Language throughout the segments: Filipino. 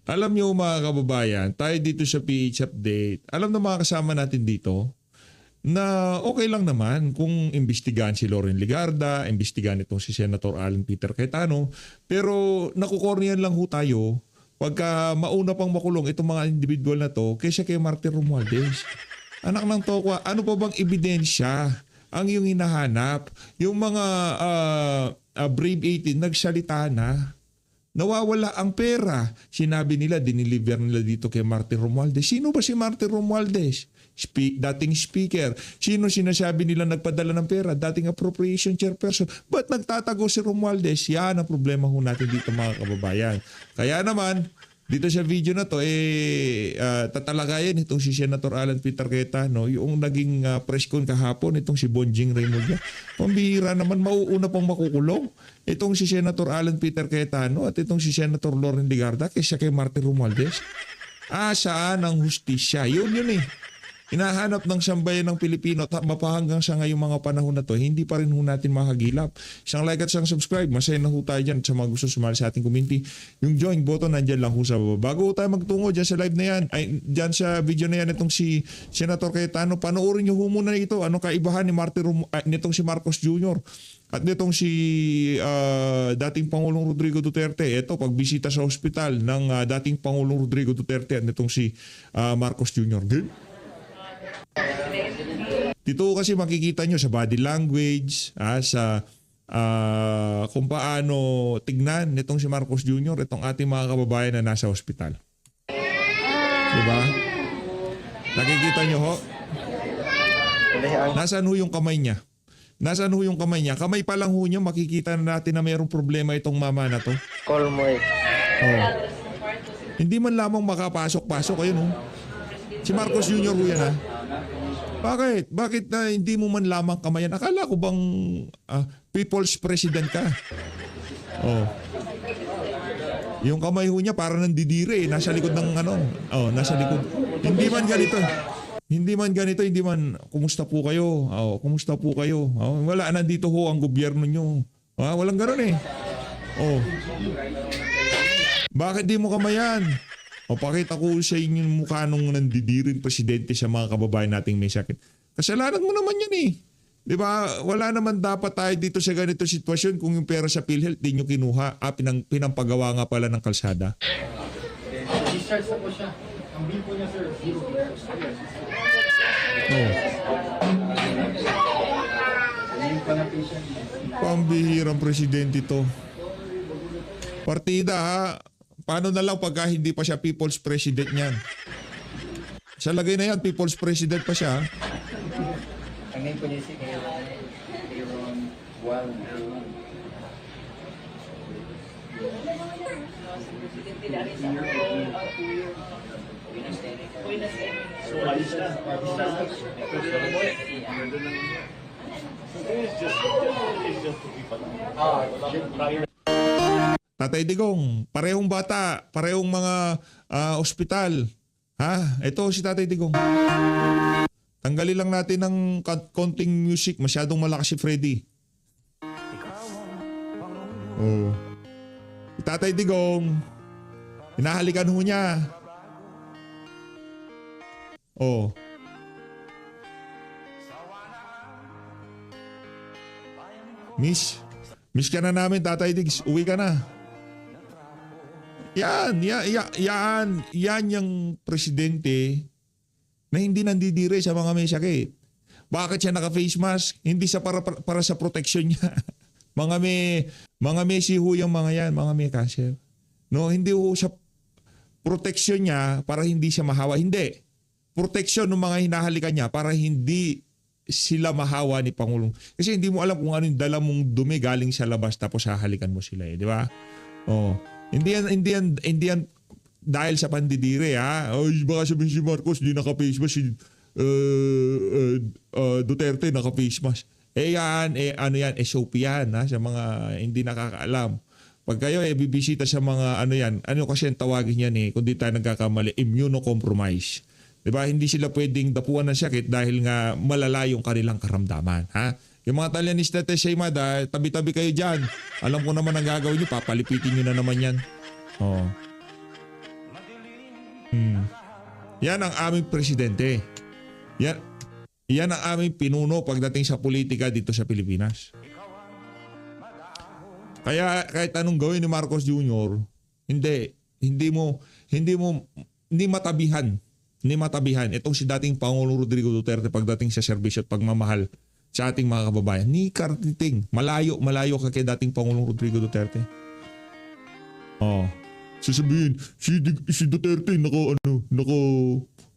Alam niyo mga kababayan, tayo dito sa PH Update, alam na mga kasama natin dito na okay lang naman kung imbestigahan si Loren Legarda, imbestigahan itong si Senator Alan Peter Cayetano, pero nakukornian lang ho tayo pagka mauna pang makulong itong mga individual na to kaysa kay Martin Romualdez. Anak ng tokwa, ano pa bang ebidensya ang iyong hinahanap? Yung mga Brave 18 nagsalita na. Nawawala ang pera. Sinabi nila, diniliver nila dito kay Martin Romualdez. Sino ba si Martin Romualdez? Dating speaker. Sino sinasabi nila nagpadala ng pera? Dating appropriation chairperson. Ba't nagtatago si Romualdez? Yan ang problema ho natin dito mga kababayan. Kaya naman, dito sa video na to, tatalagayan itong si Senator Alan Peter Cayetano, yung naging press con kahapon, itong si Bonjing Reymulla. Pambihira naman, mauuna pang makukulong. Itong si Senator Alan Peter Cayetano at itong si Senator Loren Legarda kaysa kay Martin Romualdez. Saan ang hustisya? Yun eh. Hinahanap ng sambayan ng Pilipino at mapahanggang sa ngayong mga panahon na to, hindi pa rin ho natin makagilap. Isang like at isang subscribe, masaya na ho tayo dyan. Sa mga gusto sumali sa ating community, yung join button nandyan lang ho sa baba. Bago tayo magtungo dyan sa live na yan, dyan sa video na yan, itong si Senator Cayetano, panoorin nyo ho muna ito. Anong kaibahan ni nitong si Marcos Jr. At nitong si dating Pangulong Rodrigo Duterte. Ito, pagbisita sa ospital ng dating Pangulong Rodrigo Duterte at nitong si Marcos Jr. Good? Dito kasi makikita nyo sa body language, sa kung paano tignan nitong si Marcos Jr., itong ating mga kababayan na nasa ospital. Diba? Nakikita nyo ho? Nasaan ho yung kamay niya? Nasaan ho yung kamay niya? Kamay pa lang ho niya, makikita na natin na mayroong problema itong mama na to. Call mo eh. Oh. Hindi man lamang makapasok-pasok. Ayun si Marcos Jr. ho yan ha. Bakit? Bakit na hindi mo man lamang kamayan? Akala ko bang people's president ka? Oh. Yung kamay ho niya parang nandidire. Nasa likod ng nasa likod. Hindi man ganito. Hindi man, kumusta po kayo? Kumusta po kayo? Wala, nandito ho ang gobyerno nyo. Walang gano'n eh. Bakit di mo kamayan? Pakita ko sa inyo yung mukha nung nandidiring presidente sa mga kababayan nating may sakit. Kasalanan mo naman yan eh. Di ba? Wala naman dapat tayo dito sa ganito sitwasyon kung yung pera sa PhilHealth di nyo kinuha. Pinampagawa nga pala ng kalsada. Discharge na po siya. Ang bill po niya, sir, 0. Pambihirang presidente to. Partida ha. Paano na lang pagka hindi pa siya people's president niyan? Sa lagay na yan, people's president pa siya. Ang name po niya si Aaron Juan. So, alis na. It's just to keep an Tatay Digong, parehong bata, parehong mga ospital. Ito si Tatay Digong. Tanggalin lang natin ng konting music, masyadong malakas si Freddy. Si Tatay Digong, hinahalikan ho niya. Miss ka na namin, Tatay Diggs. Uwi ka na. Yan yung presidente na hindi nandidire sa mga may sakit. Bakit siya naka-face mask? Hindi sa para sa protection niya. mga Messi ho yung mga yan, mga may cancer. No, hindi ho sa protection niya para hindi siya mahawa. Hindi. Protection ng mga hinahalikan niya para hindi sila mahawa ni Pangulong. Kasi hindi mo alam kung ano yung dala mong dumi galing sa labas tapos hahalikan mo sila di ba? Hindi yan dahil sa pandidire ha. Baka sabihin si Marcos di naka-face mask, si Duterte naka-face mask. SOP yan ha, sa mga hindi nakakaalam. Pag kayo bibisita sa mga ano kasi ang tawagin yan kung di tayo nagkakamali, immunocompromise. Diba? Hindi sila pwedeng dapuan ng sakit dahil nga malala yung kanilang karamdaman. Ha? Yung mga Talyanista at Shaymada, tabi-tabi kayo dyan. Alam ko naman ang gagawin nyo, papalipitin nyo na naman yan. Yan ang aming presidente. Yan ang aming pinuno pagdating sa politika dito sa Pilipinas. Kaya kahit anong gawin ni Marcos Jr., hindi matabihan. Hindi matabihan. Itong si dating Pangulong Rodrigo Duterte pagdating sa serbisyo at pagmamahal sa ating mga kababayan. Ni kartiting. Malayo ka kay dating Pangulong Rodrigo Duterte. Sasabihin, si Duterte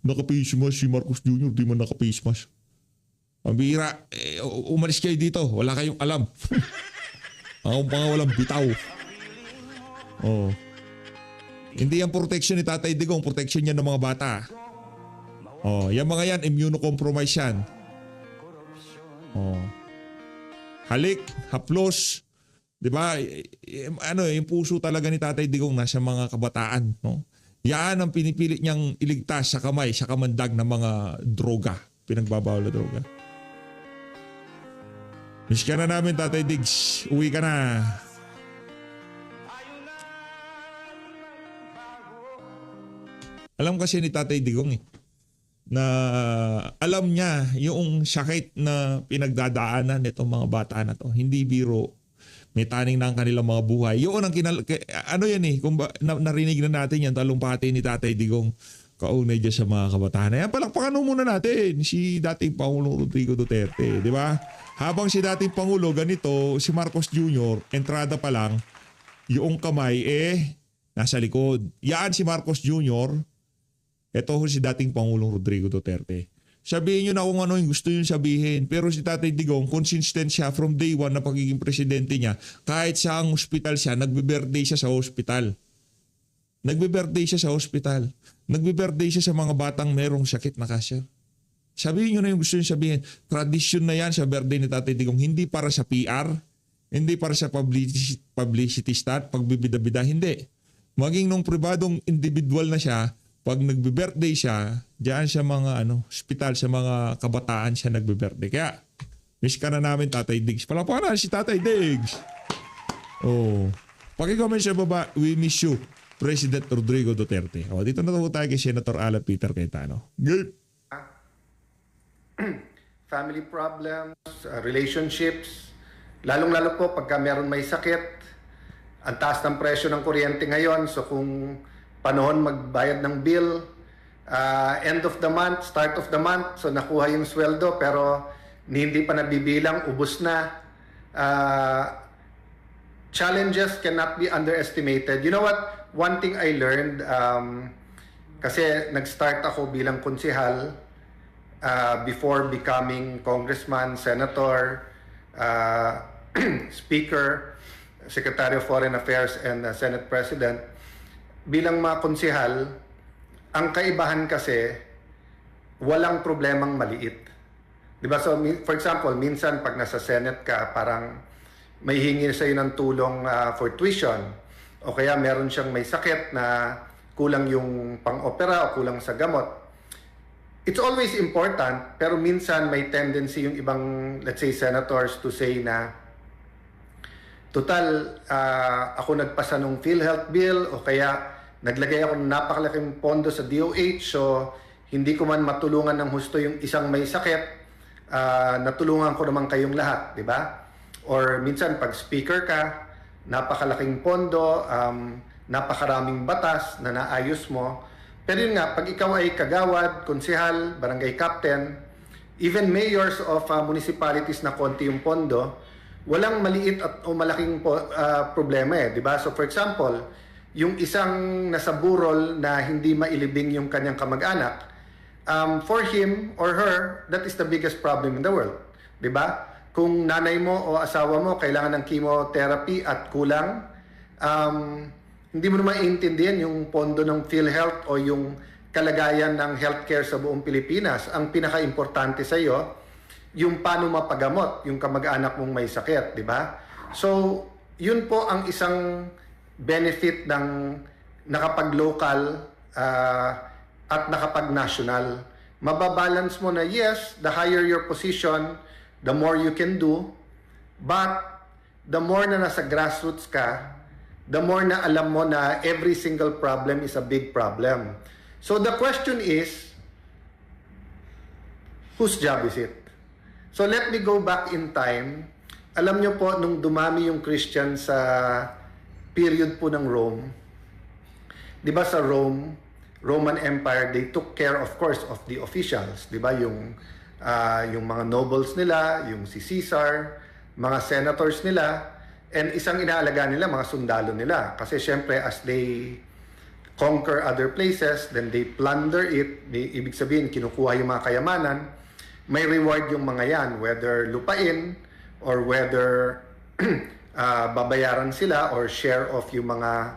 naka-face mask, si Marcos Jr. di man naka-face mask. Ang bihira, umalis kayo dito, wala kayong alam. Ang mga walang bitaw. Hindi yan protection ni Tatay Digong, protection yan ng mga bata. Yan mga yan, immunocompromised yan. Halik, haplos, di ba? Yung puso talaga ni Tatay Digong nasa mga kabataan, no? Yan ang pinipilit niyang iligtas sa kamay, sa kamandag ng mga droga, pinagbabawal na droga. Miss ka na namin, Tatay Diggs. Uwi ka na. Alam kasi ni Tatay Digong na alam niya yung sakit na pinagdadaanan nitong mga bata na to. Hindi biro. May taning na ang kanilang mga buhay. Yun ang kung narinig na natin yan, talumpati ni Tatay Digong kaunay dyan sa mga kabataan. Yan, palakpakan muna natin si dating Pangulong Rodrigo Duterte. Di ba? Habang si dating Pangulo, ganito, si Marcos Jr., entrada pa lang, yung kamay nasa likod. Yan si Marcos Jr., ito si dating Pangulong Rodrigo Duterte. Sabihin nyo na kung ano yung gusto nyo sabihin. Pero si Tatay Digong, consistent siya from day one na pagiging presidente niya. Kahit sa ang hospital siya, nagbe-birthday siya sa hospital. Nagbe-birthday siya sa hospital. Nagbe-birthday siya sa mga batang merong sakit na cancer. Sabihin nyo na yung gusto nyo sabihin. Tradisyon na yan sa birthday ni Tatay Digong. Hindi para sa PR. Hindi para sa publicity stunt, pagbibida-bida. Hindi. Maging nung pribadong individual na siya, pag nagbe-birthday siya, diyan sa mga hospital, sa mga kabataan siya nagbe-birthday. Kaya, miss ka na namin, Tatay Diggs. Palapakan na si Tatay Diggs. Paki-comment sa baba, we miss you, President Rodrigo Duterte. Dito na tayo kay Senator Alan Peter Cayetano. Good. Family problems, relationships, lalong-lalo po pagka meron may sakit, ang taas ng presyo ng kuryente ngayon, so kung panahon magbayad ng bill, end of the month, start of the month, so nakuha yung sweldo pero hindi pa nabibilang, ubos na. Challenges cannot be underestimated. You know what? One thing I learned, kasi nag-start ako bilang konsehal before becoming congressman, senator, speaker, Secretary of Foreign Affairs, and Senate President. Bilang mga konsehal, ang kaibahan kasi, walang problemang maliit. Diba? So, for example, minsan pag nasa Senate ka, parang may hingi sa'yo ng tulong for tuition. O kaya meron siyang may sakit na kulang yung pang-opera o kulang sa gamot. It's always important, pero minsan may tendency yung ibang, let's say, senators to say na, total, ako nagpasa ng PhilHealth bill o kaya naglagay ako ng napakalaking pondo sa DOH, so hindi ko man matulungan ng husto yung isang may sakit, natulungan ko naman kayong lahat, di ba? Or minsan pag speaker ka, napakalaking pondo, napakaraming batas na naayos mo. Pero yun nga, pag ikaw ay kagawad, konsehal, barangay captain, even mayors of municipalities na konti yung pondo, walang maliit o malaking problema di ba? So for example, yung isang nasa burol na hindi mailibing yung kanyang kamag-anak, for him or her, that is the biggest problem in the world. Di ba? Kung nanay mo o asawa mo kailangan ng chemotherapy at kulang, hindi mo naman iintindihan yung pondo ng PhilHealth o yung kalagayan ng healthcare sa buong Pilipinas. Ang pinaka-importante sa iyo, yung paano mapagamot yung kamag-anak mong may sakit, di ba? So, yun po ang isang benefit ng nakapag-local at nakapag-national. Mababalance mo na yes, the higher your position, the more you can do, but the more na nasa grassroots ka, the more na alam mo na every single problem is a big problem. So the question is, whose job is it? So let me go back in time. Alam nyo po, nung dumami yung Christian sa period po ng Rome, di ba sa Rome, Roman Empire, they took care, of course, of the officials. Di ba? Yung mga nobles nila, yung si Caesar, mga senators nila, and isang inaalaga nila, mga sundalo nila. Kasi syempre, as they conquer other places, then they plunder it. Ibig sabihin, kinukuha yung mga kayamanan. May reward yung mga yan, whether lupain or whether babayaran sila or share of yung mga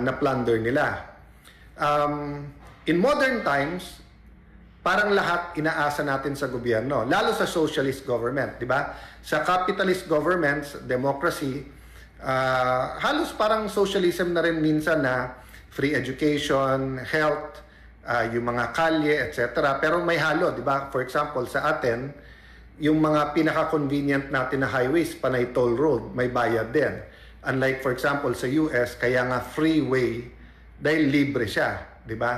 na-plunder nila. In modern times, parang lahat inaasa natin sa gobyerno, lalo sa socialist government, di ba? Sa capitalist governments, democracy, halos parang socialism na rin minsan na free education, health, yung mga kalye, etc. Pero may halo, di ba? For example, sa atin, yung mga pinaka-convenient natin na highways, panay toll road, may bayad din. Unlike, for example, sa US, kaya nga freeway, dahil libre siya, di ba?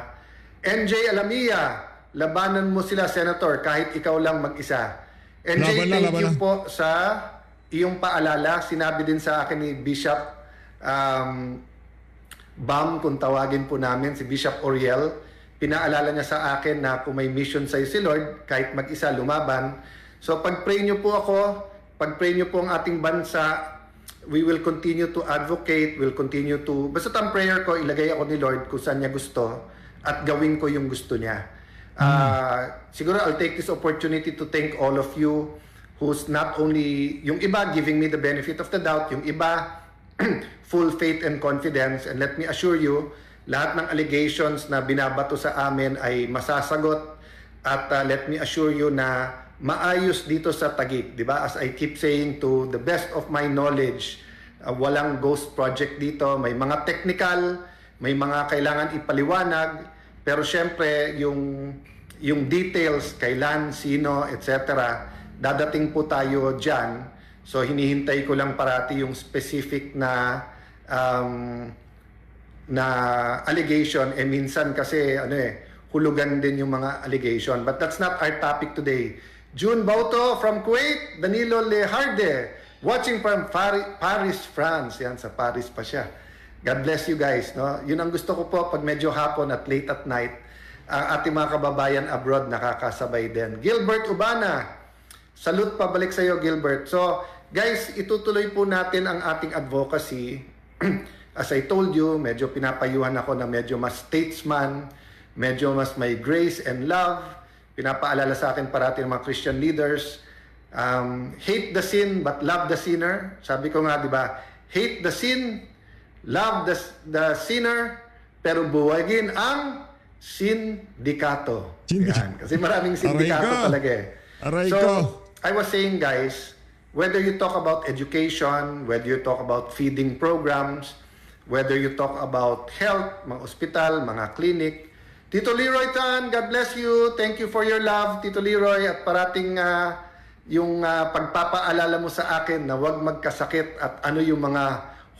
NJ Alamia, labanan mo sila, Senator, kahit ikaw lang mag-isa. NJ, thank you po sa iyong paalala. Sinabi din sa akin ni Bishop Bam, kung tawagin po namin, si Bishop Oriel, pinaalala niya sa akin na kung may mission sa'yo si Lord, kahit mag-isa lumaban. So pag-pray niyo po ako, pag-pray niyo po ang ating bansa, we will continue to advocate, we'll continue to, basta ang prayer ko, ilagay ako ni Lord kung saan niya gusto at gawin ko yung gusto niya. Siguro I'll take this opportunity to thank all of you who's not only, yung iba giving me the benefit of the doubt, yung iba full faith and confidence, and let me assure you, lahat ng allegations na binabato sa amin ay masasagot at let me assure you na maayos dito sa Taguig, di ba? As I keep saying, to the best of my knowledge, walang ghost project dito. May mga technical, may mga kailangan ipaliwanag, pero syempre yung details, kailan, sino, etc. dadating po tayo dyan. So hinihintay ko lang parati yung specific na allegation, minsan kasi hulugan din yung mga allegation, but that's not our topic today. June Bauto from Kuwait, Danilo Leharde watching from Paris, France. Yan, sa Paris pa siya. God bless you guys, no? Yun ang gusto ko po pag medyo hapon at late at night, ating mga kababayan abroad nakakasabay din. Gilbert Ubana, salute pabalik sa iyo, Gilbert. So guys, itutuloy po natin ang ating advocacy. As I told you, medyo pinapayuhan ako na medyo mas statesman, medyo mas may grace and love. Pinapaalala sa akin parati ng mga Christian leaders, hate the sin but love the sinner. Sabi ko nga, di ba, hate the sin, love the sinner, pero buwagin ang sindikato. Yan. Kasi maraming sindikato talaga eh. So, I was saying guys, whether you talk about education, whether you talk about feeding programs, whether you talk about health, mga ospital, mga clinic. Tito Leroy Tan, God bless you. Thank you for your love, Tito Leroy. At parating yung pagpapaalala mo sa akin na huwag magkasakit at ano yung mga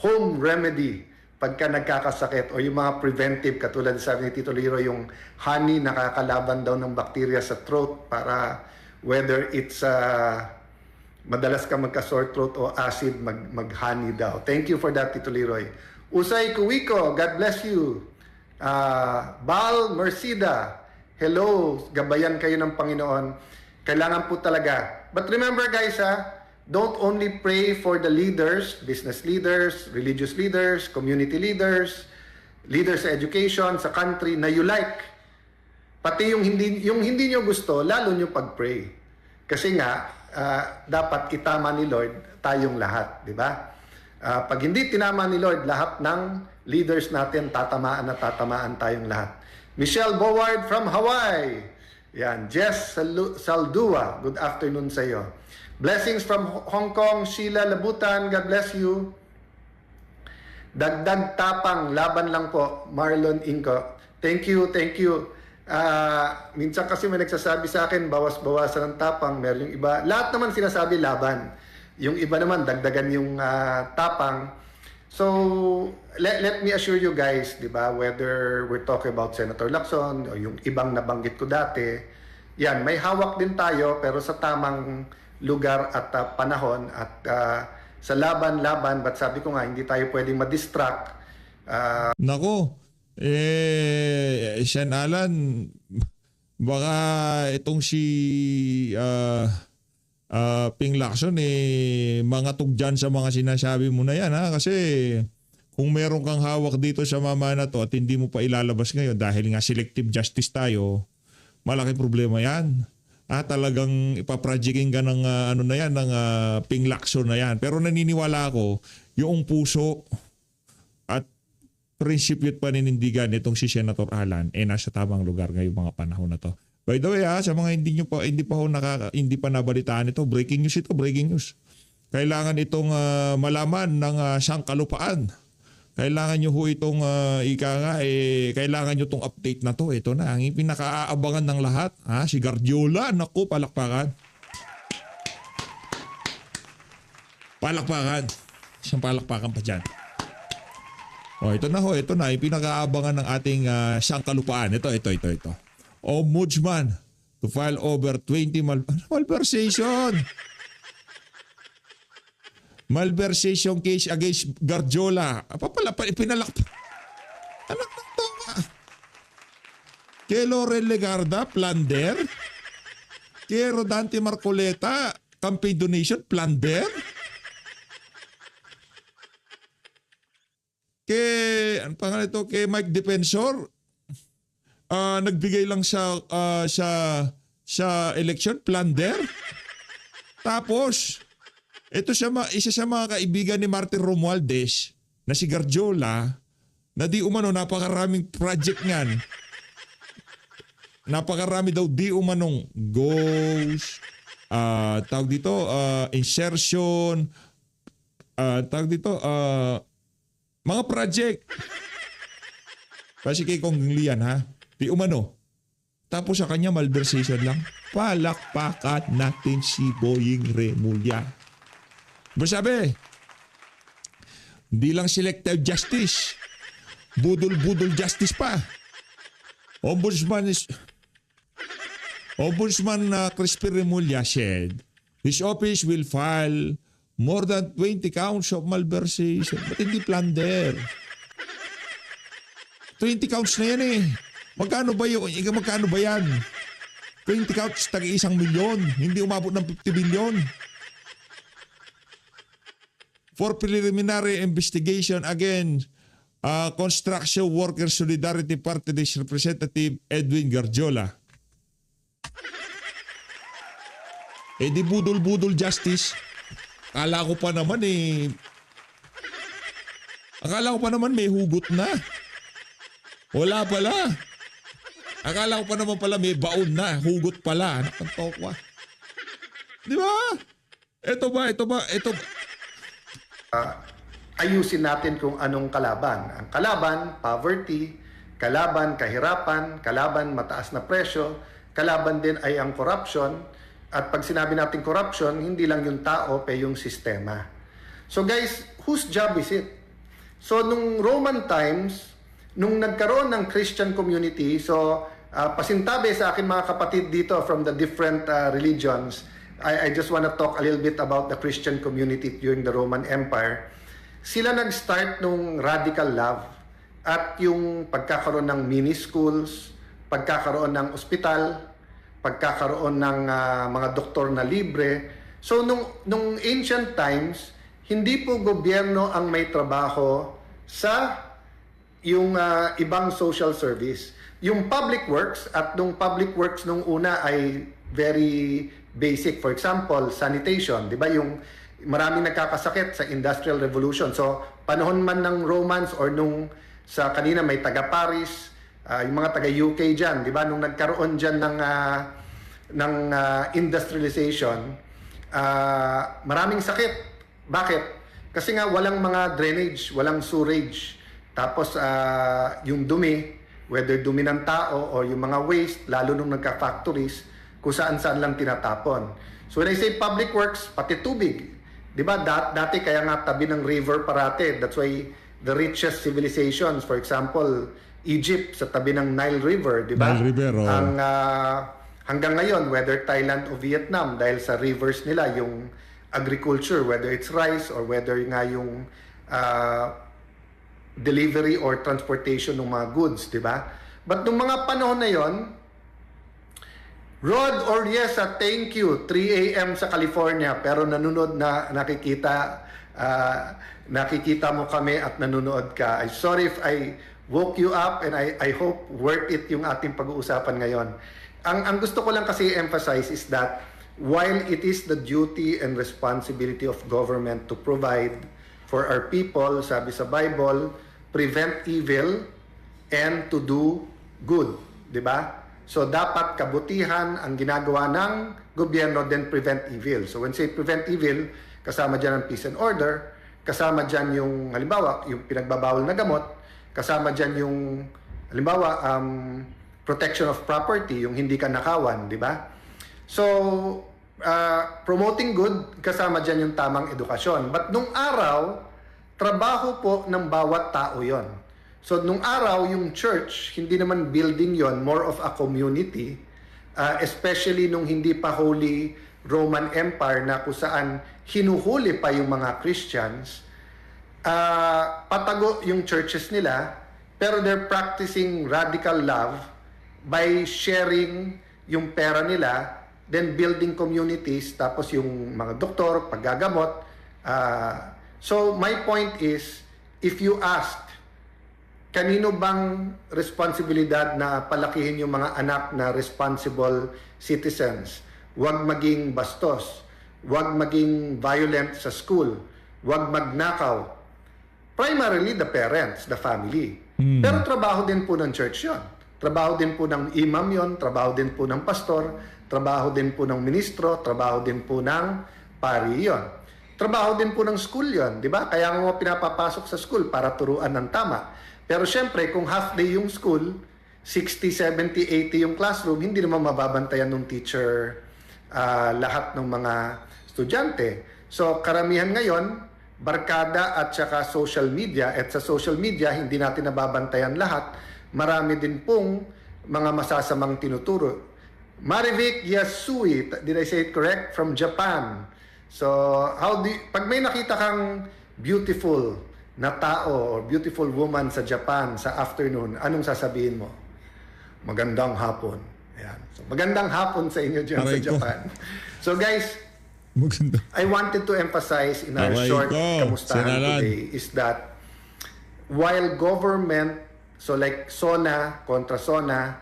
home remedy pagka nagkakasakit o yung mga preventive, katulad sabi ni Tito Leroy, yung honey nakakalaban daw ng bacteria sa throat para whether it's madalas ka magka-sore throat o acid, mag-honey daw. Thank you for that, Tito Leroy. Usay Kuwiko, God bless you. Bal Mercida, hello, gabayan kayo ng Panginoon. Kailangan po talaga. But remember guys, don't only pray for the leaders, business leaders, religious leaders, community leaders, leaders sa education, sa country na you like. Pati yung hindi nyo gusto, lalo nyo pag-pray. Kasi nga, dapat itama ni Lord tayong lahat, di ba? Pag hindi tinama ni Lord, lahat ng leaders natin, tatamaan tayong lahat. Michelle Boward from Hawaii. Yan. Jess Saldua, good afternoon sa iyo. Blessings from Hong Kong, Sheila Labutan, God bless you. Dagdag tapang, laban lang po, Marlon Inco. Thank you, thank you. Minsan kasi may nagsasabi sa akin, bawas-bawasan ng tapang, meron yung iba. Lahat naman sinasabi laban. Yung iba naman, dagdagan yung tapang. So, let me assure you guys, di ba, whether we're talking about Senator Lacson o yung ibang nabanggit ko dati, yan, may hawak din tayo pero sa tamang lugar at panahon at sa laban-laban, but sabi ko nga, hindi tayo pwedeng ma-distract. Nako, Sean Alan, baka itong si Ping Lacson mga tugyan sa mga sinasabi mo na yan ha, kasi kung meron kang hawak dito sa mama na to at hindi mo pa ilalabas ngayon dahil nga selective justice tayo, malaking problema yan. Talagang ipaprojecting ka ng ano na yan, ng Ping Lacson na yan. Pero naniniwala ako, yung puso at prinsipyo at paninindigan nitong si Senator Alan nasa tamang lugar ngayong mga panahon na to. By the way sa mga hindi pa nabalitaan ito, breaking news ito, breaking news. Kailangan itong malaman ng sangkalupaan. Kailangan nyo ho itong kailangan nyo itong update na to. Ito na, ang pinakaabangan ng lahat. Si Guardiola, naku, palakpakan. Palakpakan. Isang palakpakan pa dyan. Ito na ho, ito na, yung pinakaabangan ng ating sangkalupaan. Ito. Ombudsman to file over 20 malversation. Malversation case against Guardiola. Pinalakpa. Anak ng tonga. Kay Loren Legarda, plunder. Kay Rodante Marcoleta, campaign donation, plunder. Ano pangalan ito? Kay Mike Defensor, nagbigay lang sa election, plunder. Tapos, ito isa sa mga kaibigan ni Martin Romualdez na si Guardiola na di umano napakaraming project niyan. Napakarami daw di umanong goals, tawag dito, insertion, tawag dito, mga project. Kasi kay Kong Lian ha, di umano. Tapos sa kanya malversation lang. Palakpakan natin si Boying Remulla. Sabi, hindi lang selective justice, budol-budol justice pa. Ombudsman Crispy Remulla said, his office will file more than 20 counts of malversation. Ba't hindi plunder? 20 counts na yan Magkano ba yan? 20 counts, tagi 1 milyon. Hindi umabot ng 50 billion. For preliminary investigation against Construction Workers Solidarity Party List Representative Edwin Guardiola. Di budol-budol justice. Akala ko pa naman may hugot na. Wala pala. Akala ko pa naman pala may baon na. Hugot pala. Nakantokwa. Di ba? Ito ba? Ayusin natin kung anong kalaban. Ang kalaban, poverty, kalaban, kahirapan, kalaban, mataas na presyo, kalaban din ay ang corruption. At pag sinabi natin corruption, hindi lang yung tao, pe yung sistema. So guys, whose job is it? So nung Roman times, nung nagkaroon ng Christian community, so pasintabi sa akin mga kapatid dito from the different religions, I just want to talk a little bit about the Christian community during the Roman Empire. Sila nag-start nung radical love at yung pagkakaroon ng mini schools, pagkakaroon ng ospital, pagkakaroon ng mga doktor na libre. So nung ancient times, hindi po gobyerno ang may trabaho sa yung ibang social service. Yung public works at nung public works nung una ay very basic. For example, sanitation, 'di ba? Yung maraming nagkakasakit sa Industrial Revolution. So, panahon man ng Romans or nung sa kanina may taga Paris, yung mga taga UK diyan, 'di ba? Nung nagkaroon diyan ng industrialization, maraming sakit. Bakit? Kasi nga walang mga drainage, walang sewerage. Tapos yung dumi, whether dumi ng tao o yung mga waste, lalo nung nagka-factories, kung saan-saan lang tinatapon. So when I say public works, pati tubig. Di ba? Dati kaya nga tabi ng river parate. That's why the richest civilizations, for example, Egypt sa tabi ng Nile River, di ba? Nile River, oh. Ang hanggang ngayon, whether Thailand o Vietnam, dahil sa rivers nila, yung agriculture, whether it's rice or whether nga yung delivery or transportation ng mga goods, di ba? But nung mga panahon na yon, Rod Oriesa, thank you. 3 a.m. sa California, pero nanonood na nakikita mo kami at nanonood ka. I'm sorry if I woke you up and I hope worth it yung ating pag-uusapan ngayon. Ang gusto ko lang kasi emphasize is that while it is the duty and responsibility of government to provide for our people, sabi sa Bible, prevent evil and to do good, di ba? So dapat kabutihan ang ginagawa ng gobyerno, then prevent evil. So when say prevent evil, kasama dyan ang peace and order, kasama dyan yung, halimbawa, yung pinagbabawal na gamot, kasama dyan yung, halimbawa, protection of property, yung hindi ka nakawan, di ba? So, promoting good, kasama dyan yung tamang edukasyon. But nung araw, trabaho po ng bawat tao yon. So, nung araw, yung church, hindi naman building yon, more of a community, especially nung hindi pa Holy Roman Empire na kung saan hinuhuli pa yung mga Christians, patago yung churches nila, pero they're practicing radical love by sharing yung pera nila, then building communities, tapos yung mga doktor, paggagamot. So my point is, if you ask, kanino bang responsibilidad na palakihin yung mga anak na responsible citizens? Huwag maging bastos, huwag maging violent sa school, huwag magnakaw. Primarily the parents, the family. Pero trabaho din po ng church yon. Trabaho din po ng imam yon, trabaho din po ng pastor, trabaho din po ng ministro, trabaho din po ng pari yon. Trabaho din po ng school yon, di ba? Kaya nga pinapapasok sa school para turuan ng tama. Pero syempre, kung half day yung school, 60, 70, 80 yung classroom, hindi naman mababantayan ng teacher lahat ng mga estudyante. So karamihan ngayon, barkada at saka social media. At sa social media, hindi natin nababantayan lahat. Marami din pong mga masasamang tinuturo. Marivic Yasui, did I say it correct? From Japan. So, pag may nakita kang beautiful na tao or beautiful woman sa Japan sa afternoon, anong sasabihin mo? Magandang hapon. Ayan. So, magandang hapon sa inyo dyan sa Japan. So guys, Maganda. I wanted to emphasize in our Aray short ko, kamustahan Sinalan. today is that while government, so like SONA kontra SONA,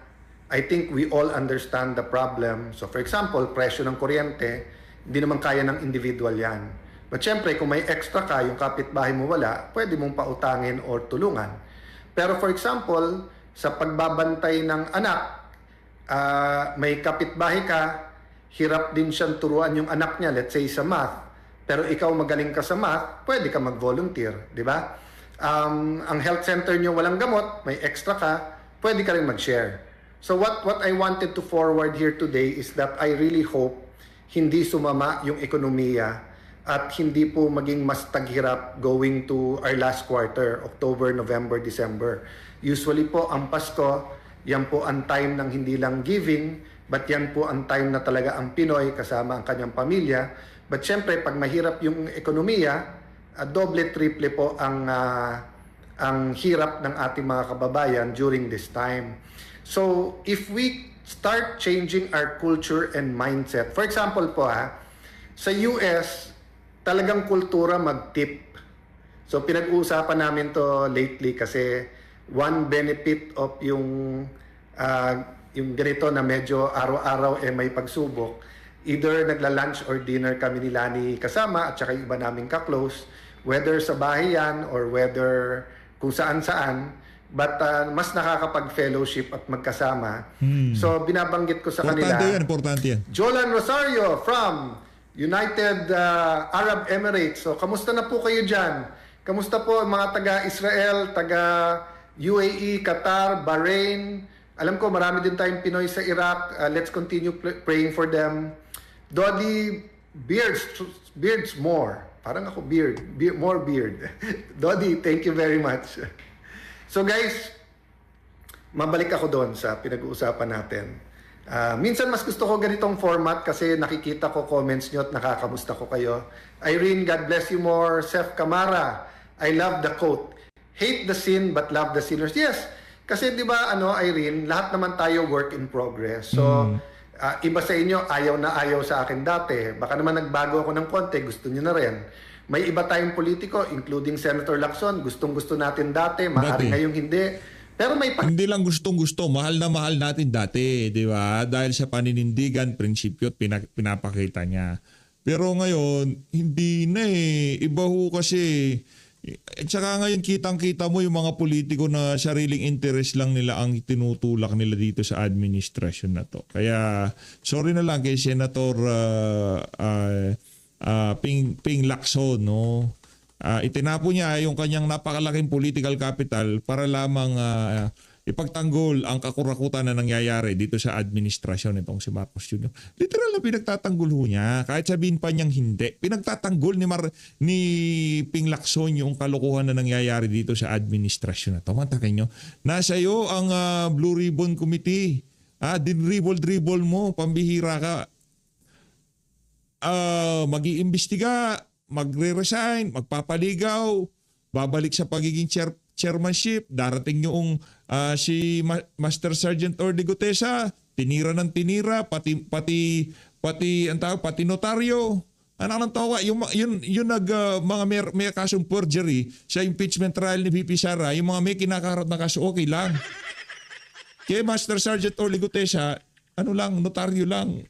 I think we all understand the problem. So for example, presyo ng kuryente, hindi naman kaya ng individual yan. But syempre, kung may extra ka, yung kapitbahay mo wala, pwede mong pautangin or tulungan. Pero for example, sa pagbabantay ng anak, may kapitbahay ka, hirap din siyang turuan yung anak niya, let's say sa math, pero ikaw magaling ka sa math, pwede ka mag-volunteer, di ba? Ang health center niyo walang gamot, may extra ka, pwede ka rin mag-share. So what I wanted to forward here today is that I really hope hindi sumama yung ekonomiya at hindi po maging mas taghirap going to our last quarter, October, November, December. Usually po, ang Pasko, yan po ang time ng hindi lang giving, but yan po ang time na talaga ang Pinoy kasama ang kanyang pamilya. But syempre, pag mahirap yung ekonomiya, doble, triple po ang hirap ng ating mga kababayan during this time. So, if we start changing our culture and mindset, for example po sa US, talagang kultura mag-tip. So, pinag-uusapan namin to lately kasi one benefit of yung ganito na medyo araw-araw may pagsubok, either nagla-lunch or dinner kami ni Lani kasama at saka iba naming ka-close, whether sa bahay yan or whether kung saan-saan, but mas nakakapag-fellowship at magkasama. So binabanggit ko sa kanila. Importante yan. Jolan Rosario from United Arab Emirates. So kamusta na po kayo dyan? Kamusta po mga taga-Israel, taga-UAE, Qatar, Bahrain? Alam ko marami din tayong Pinoy sa Iraq. Let's continue praying for them. Dodi Beards more Parang ako more beard. Dodi, thank you very much. So guys, mabalik ako doon sa pinag-uusapan natin. Minsan mas gusto ko ganitong format kasi nakikita ko comments nyo at nakakamusta ko kayo. Irene, God bless you more. Seth Camara, I love the quote. Hate the sin but love the sinners. Yes, kasi di ba Irene, lahat naman tayo work in progress. So, iba sa inyo, ayaw na ayaw sa akin dati. Baka naman nagbago ako ng konti, gusto niyo na rin. May iba tayong politiko, including Senator Lacson, gustong-gusto natin dati, maaari ngayong hindi. Pero may Hindi lang gustong-gusto, mahal na mahal natin dati, di ba? Dahil sa paninindigan, prinsipyo at pinapakita niya. Pero ngayon, hindi na eh. Iba ho kasi. At saka ngayon, kitang-kita mo yung mga politiko na sariling interest lang nila ang tinutulak nila dito sa administrasyon na to. Kaya, sorry na lang kay Senator Ping Lacson, no? Itinapo niya yung kanyang napakalaking political capital para lamang ipagtanggol ang kakurakutan na nangyayari dito sa administrasyon nitong si Marcos Jr. Literal na pinagtatanggol ho niya. Kahit sabihin pa niyang hindi. Pinagtatanggol ni Ping Lacson yung kalokohan na nangyayari dito sa administrasyon na ito. Mantakin nyo. Nasa iyo ang Blue Ribbon Committee. Dinribble-dribble mo. Pambihira ka. Mag-iimbestiga, magre-resign, magpapaligaw, babalik sa pagiging chairmanship, darating yung Master Sergeant Orly Gutesa, tinira ng tinira, pati notaryo. Anong tawa, yung mga may kasong forgery sa impeachment trial ni VP Sara, yung mga may kinakaharap na kaso, okay lang. Kaya Master Sergeant Orly Gutesa, notaryo lang.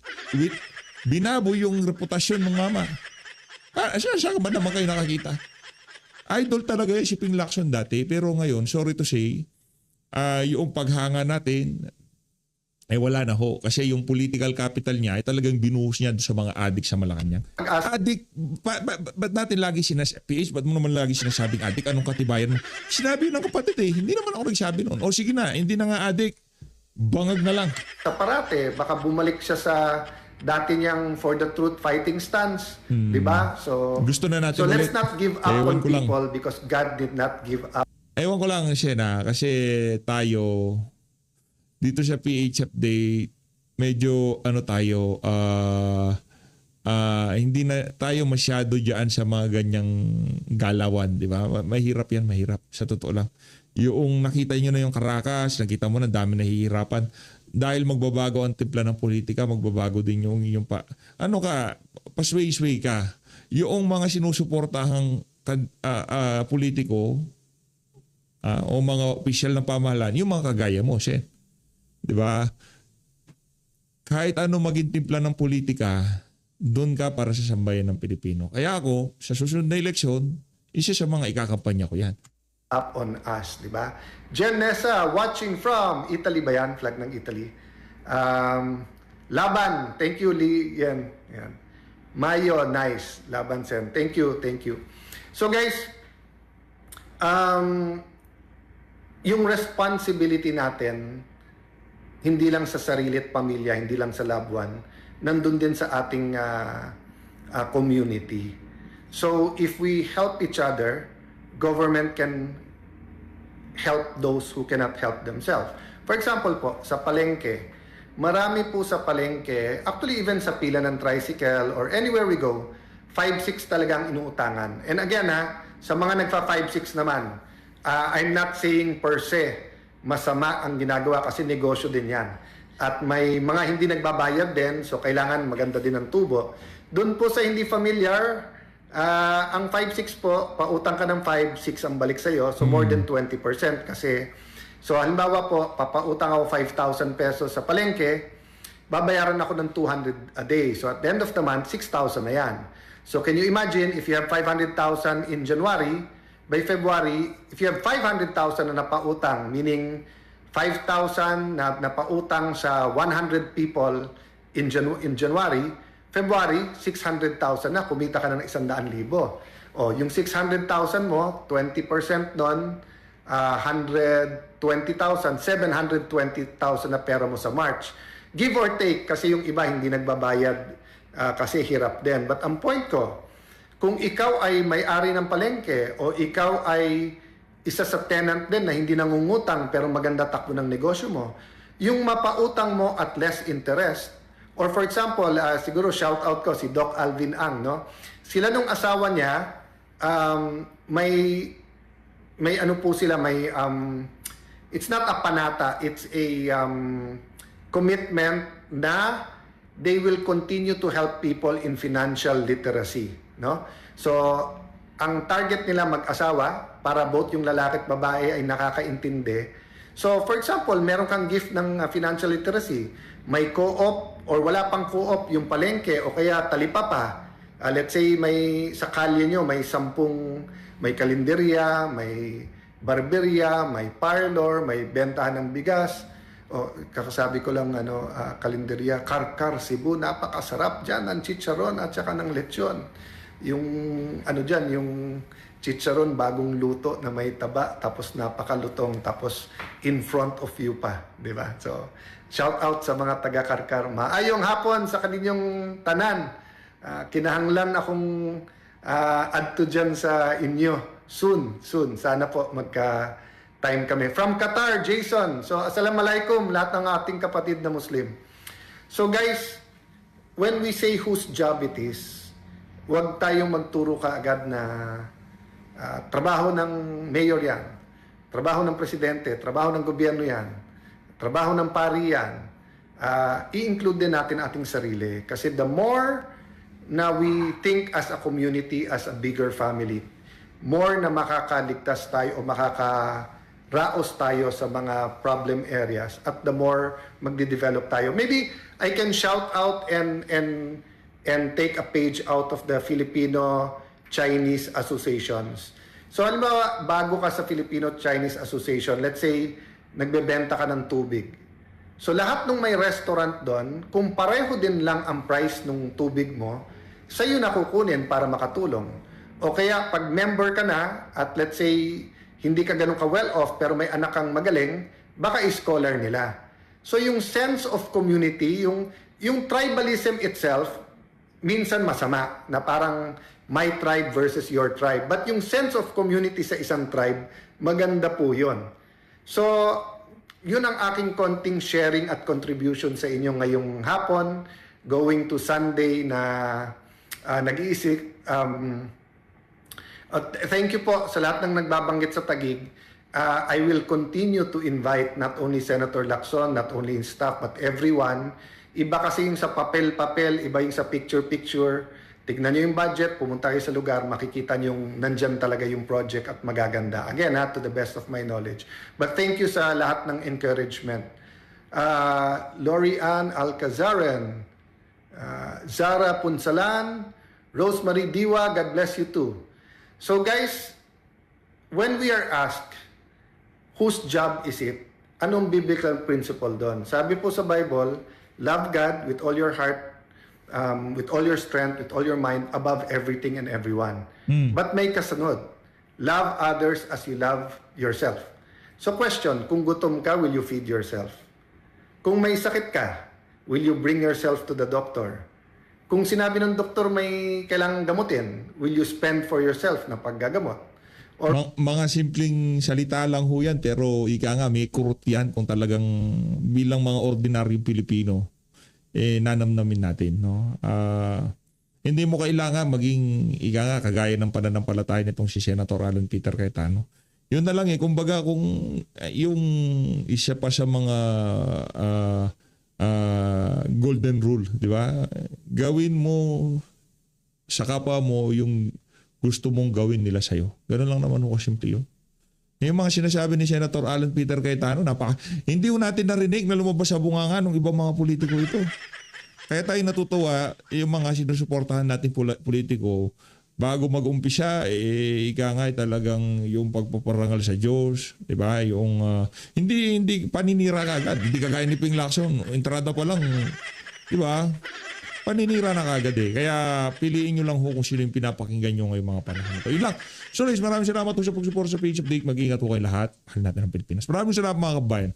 Binabo yung reputasyon ng mama. Saan ba naman kayo nakakita? Idol talaga si Ping Lacson dati, pero ngayon, sorry to say, yung paghanga natin, wala na ho. Kasi yung political capital niya ay talagang binuhos niya sa mga adik sa Malacanang. Adik, ba't natin lagi PH, ba't mo naman lagi sinasabing adik? Anong katibayan mo? Sinabi ng kapatid hindi naman ako nagsabi noon. O sige na, hindi na nga adik. Bangag na lang. Sa parate, baka bumalik siya sa dati niyang for the truth fighting stance, di ba? So gusto na natin let's not give up on people because God did not give up. Ewan ko lang, Shena, kasi tayo dito sa PH update medyo hindi na tayo masyado diyan sa mga ganyang galawan, di ba? Mahirap yan, mahirap sa totoo lang. Yung nakita niyo na yung Caracas, nakita mo na dami nahihirapan. Dahil magbabago ang timpla ng politika, magbabago din yung pasway-sway ka. Yung mga sinusuportahang politiko o mga opisyal ng pamahalaan, yung mga kagaya mo, Sen. Di ba? Kahit ano maging timpla ng politika, doon ka para sa sambayan ng Pilipino. Kaya ako, sa susunod na eleksyon, isa sa mga ikakampanya ko yan. Up on us, di ba? Jen Nessa, watching from Italy ba yan? Flag ng Italy. Laban, thank you, Lee. Yan. Mayo, nice. Laban Sen, thank you. So guys, yung responsibility natin, hindi lang sa sarili at pamilya, hindi lang sa loved one, nandun din sa ating community. So if we help each other, government can help those who cannot help themselves. For example po, sa palengke, marami po sa palengke, actually even sa pila ng tricycle or anywhere we go, 5-6 talagang inuutangan. And again sa mga nagfa 5-6 naman, I'm not saying per se masama ang ginagawa kasi negosyo din yan. At may mga hindi nagbabayad din, so kailangan maganda din ang tubo. Doon po sa hindi familiar, ang 5-6 po, pautang ka ng 5-6 ang balik sa'yo. So more than 20% kasi. So halimbawa po, papautang ako 5,000 pesos sa palengke, babayaran ako ng 200 a day. So at the end of the month, 6,000 na yan. So can you imagine if you have 500,000 in January, by February, if you have 500,000 na napautang, meaning 5,000 na napautang sa 100 people in January, February, 600,000 na, kumita ka na ng 100,000. O, yung 600,000 mo, 20% nun, 120,000, 720,000 na pera mo sa March. Give or take, kasi yung iba hindi nagbabayad kasi hirap din. But ang point ko, Kung ikaw ay may-ari ng palengke o ikaw ay isa sa tenant din na hindi nangungutang pero maganda takbo ng negosyo mo, yung mapautang mo at less interest, or for example, siguro shout out ko si Doc Alvin Ang, no? Sila nung asawa niya, may ano po sila, it's not a panata, it's a commitment na they will continue to help people in financial literacy, no? So, ang target nila mag-asawa para both yung lalaki at babae ay nakakaintindi. So, for example, meron kang gift ng financial literacy, may co-op or wala pang co-op yung palengke o kaya talipapa. Let's say sa kalye nyo may 10, may kalenderya, may barberya, may parlor, may bentahan ng bigas. O, kakasabi ko lang, kalenderya, Karkar, Cebu, napakasarap dyan ang chicharon at saka ng lechon. Yung, yung chicharon bagong luto na may taba, tapos napakalutong, tapos in front of you pa, di ba? So, shout out sa mga taga-Karkar. Maayong hapon sa kaninyong tanan. Kinahanglan akong adto dyan sa inyo. Soon. Sana po time kami. From Qatar, Jason. So, assalamualaikum lahat ng ating kapatid na Muslim. So guys, when we say whose job it is, huwag tayong magturo kaagad na trabaho ng mayor yan, trabaho ng presidente, trabaho ng gobyerno yan, trabaho ng pari yan. I-include din natin ating sarili. Kasi the more na we think as a community, as a bigger family, more na makakaligtas tayo o makakaraos tayo sa mga problem areas at the more magde-develop tayo. Maybe I can shout out and take a page out of the Filipino-Chinese associations. So halimbawa, bago ka sa Filipino-Chinese Association, let's say, nagbebenta ka ng tubig. So lahat ng may restaurant doon, kung pareho din lang ang price ng tubig mo, sa'yo na kukunin para makatulong. O kaya pag member ka na at let's say hindi ka ganun ka well off pero may anak kang magaling, baka scholar nila. So yung sense of community, yung tribalism itself, minsan masama na parang my tribe versus your tribe. But yung sense of community sa isang tribe, maganda po yun. So, yun ang aking konting sharing at contribution sa inyo ngayong hapon, going to Sunday na nag-iisip. Thank you po sa lahat ng nagbabanggit sa Taguig. I will continue to invite not only Senator Lacson, not only his staff, but everyone. Iba kasi yung sa papel-papel, iba yung sa picture-picture. Tignan nyo yung budget, pumunta kayo sa lugar, makikita nyo yung nandyan talaga yung project at magaganda. Again, to the best of my knowledge. But thank you sa lahat ng encouragement. Lori Ann Alcazaren, Zara Punsalan, Rosemary Diwa, God bless you too. So guys, when we are asked, whose job is it? Anong biblical principle doon? Sabi po sa Bible, love God with all your heart, with all your strength, with all your mind, above everything and everyone. But may kasunod, love others as you love yourself. So question, kung gutom ka, will you feed yourself? Kung may sakit ka, will you bring yourself to the doctor? Kung sinabi ng doktor may kailangang gamutin, will you spend for yourself na paggagamot? Or Mga simpleng salita lang ho yan, pero ika nga may kurot yan kung talagang bilang mga ordinaryong Pilipino, nanamnamin natin. No? Hindi mo kailangan maging ika nga kagaya ng pananampalataya nitong si Senator Alan Peter Cayetano. Yun na lang kumbaga kung yung isa pa sa mga golden rule, di ba? Gawin mo sa kapwa mo yung gusto mong gawin nila sa'yo. Ganun lang naman ako simple yun. Yung mga sinasabi ni Senator Alan Peter Cayetano, hindi ko natin narinig na lumabas sa bunganga ng ibang mga politiko ito. Kaya tayo natutuwa, yung mga sinusuportahan natin politiko, bago mag-umpisa, ika nga talagang yung pagpaparangal sa Diyos, di ba? Yung, hindi paninira kagad. Hindi kagaya ni Ping Lacson. Entrada pa lang, di ba? Paninira na kagad Kaya piliin nyo lang kung sino yung pinapakinggan nyo ngayong mga panahon ito. Yun lang. So guys, maraming salamat po sa pag-support sa Page Update. Mag-ingat po kayo lahat. Mahal natin ang Pilipinas. Maraming salamat mga kabayan.